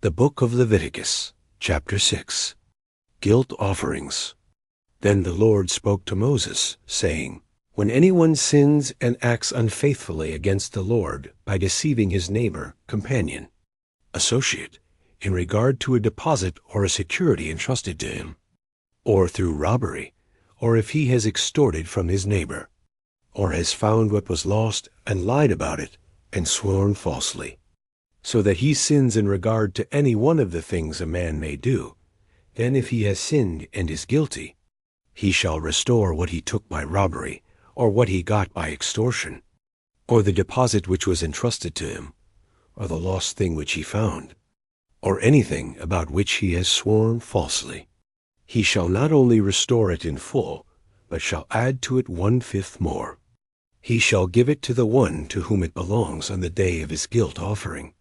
The Book of Leviticus, chapter 6. Guilt Offerings. Then the Lord spoke to Moses, saying, When anyone sins and acts unfaithfully against the Lord by deceiving his neighbor, companion, associate, in regard to a deposit or a security entrusted to him, or through robbery, or if he has extorted from his neighbor, or has found what was lost and lied about it and sworn falsely, so that he sins in regard to any one of the things a man may do, then if he has sinned and is guilty, he shall restore what he took by robbery, or what he got by extortion, or the deposit which was entrusted to him, or the lost thing which he found, or anything about which he has sworn falsely. He shall not only restore it in full, but shall add to it 1/5 more. He shall give it to the one to whom it belongs on the day of his guilt offering.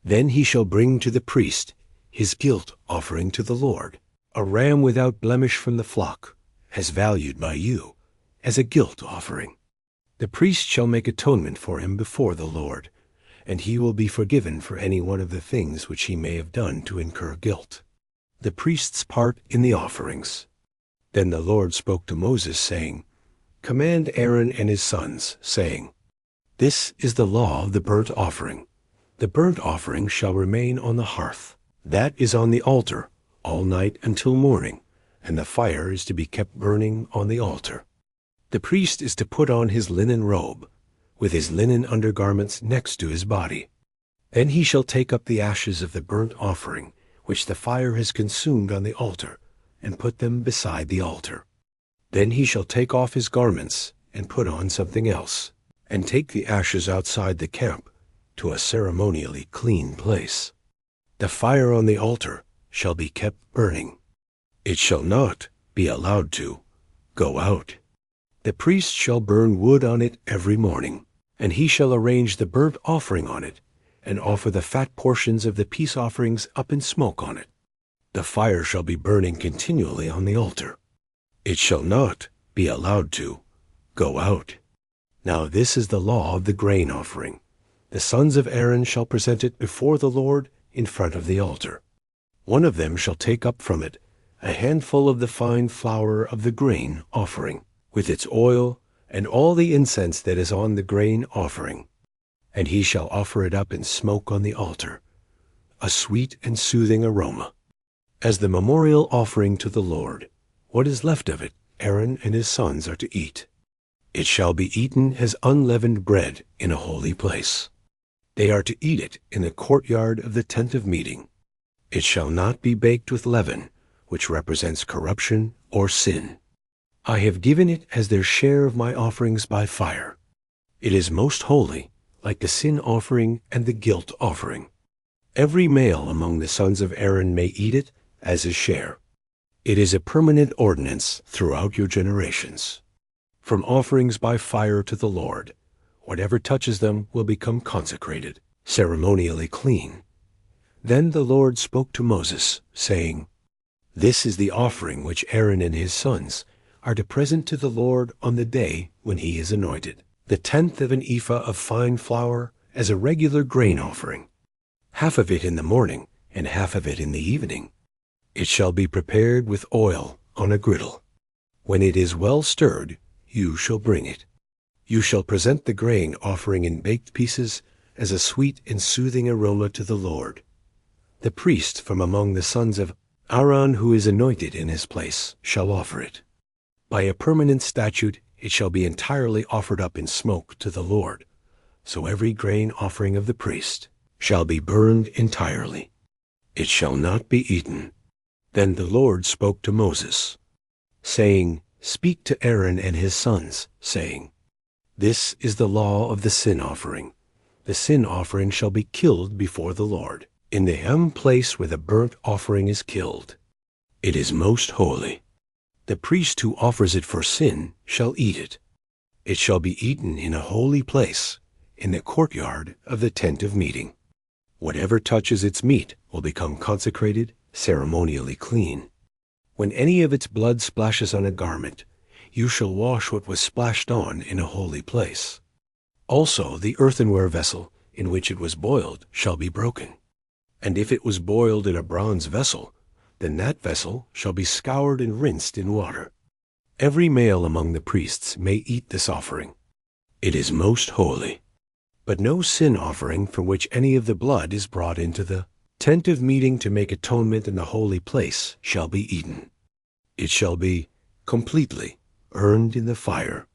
Then he shall bring to the priest his guilt offering to the Lord, a ram without blemish from the flock, as valued by you, as a guilt offering. The priest shall make atonement for him before the Lord, and he will be forgiven for any one of the things which he may have done to incur guilt. The priest's part in the offerings. Then the Lord spoke to Moses, saying, Command Aaron and his sons, saying, This is the law of the burnt offering. The burnt offering shall remain on the hearth, that is on the altar, all night until morning, and the fire is to be kept burning on the altar. The priest is to put on his linen robe, with his linen undergarments next to his body. Then he shall take up the ashes of the burnt offering, which the fire has consumed on the altar, and put them beside the altar. Then he shall take off his garments, and put on something else, and take the ashes outside the camp, to a ceremonially clean place. The fire on the altar shall be kept burning. It shall not be allowed to go out. The priest shall burn wood on it every morning, and he shall arrange the burnt offering on it, and offer the fat portions of the peace offerings up in smoke on it. The fire shall be burning continually on the altar. It shall not be allowed to go out. Now this is the law of the grain offering. The sons of Aaron shall present it before the Lord in front of the altar. One of them shall take up from it a handful of the fine flour of the grain offering, with its oil and all the incense that is on the grain offering. And he shall offer it up in smoke on the altar, a sweet and soothing aroma, as the memorial offering to the Lord. What is left of it, Aaron and his sons are to eat. It shall be eaten as unleavened bread in a holy place. They are to eat it in the courtyard of the tent of meeting. It shall not be baked with leaven, which represents corruption or sin. I have given it as their share of my offerings by fire. It is most holy, like the sin offering and the guilt offering. Every male among the sons of Aaron may eat it as his share. It is a permanent ordinance throughout your generations. From offerings by fire to the Lord, whatever touches them will become consecrated, ceremonially clean. Then the Lord spoke to Moses, saying, This is the offering which Aaron and his sons are to present to the Lord on the day when he is anointed, the 1/10 of an ephah of fine flour as a regular grain offering, half of it in the morning and half of it in the evening. It shall be prepared with oil on a griddle. When it is well stirred, you shall bring it. You shall present the grain offering in baked pieces as a sweet and soothing aroma to the Lord. The priest from among the sons of Aaron who is anointed in his place shall offer it. By a permanent statute it shall be entirely offered up in smoke to the Lord. So every grain offering of the priest shall be burned entirely. It shall not be eaten. Then the Lord spoke to Moses, saying, Speak to Aaron and his sons, saying, This is the law of the sin offering. The sin offering shall be killed before the Lord, in the place where the burnt offering is killed. It is most holy. The priest who offers it for sin shall eat it. It shall be eaten in a holy place, in the courtyard of the tent of meeting. Whatever touches its meat will become consecrated, ceremonially clean. When any of its blood splashes on a garment, you shall wash what was splashed on in a holy place. Also the earthenware vessel in which it was boiled shall be broken. And if it was boiled in a bronze vessel, then that vessel shall be scoured and rinsed in water. Every male among the priests may eat this offering. It is most holy. But no sin offering from which any of the blood is brought into the tent of meeting to make atonement in the holy place shall be eaten. It shall be completely burned in the fire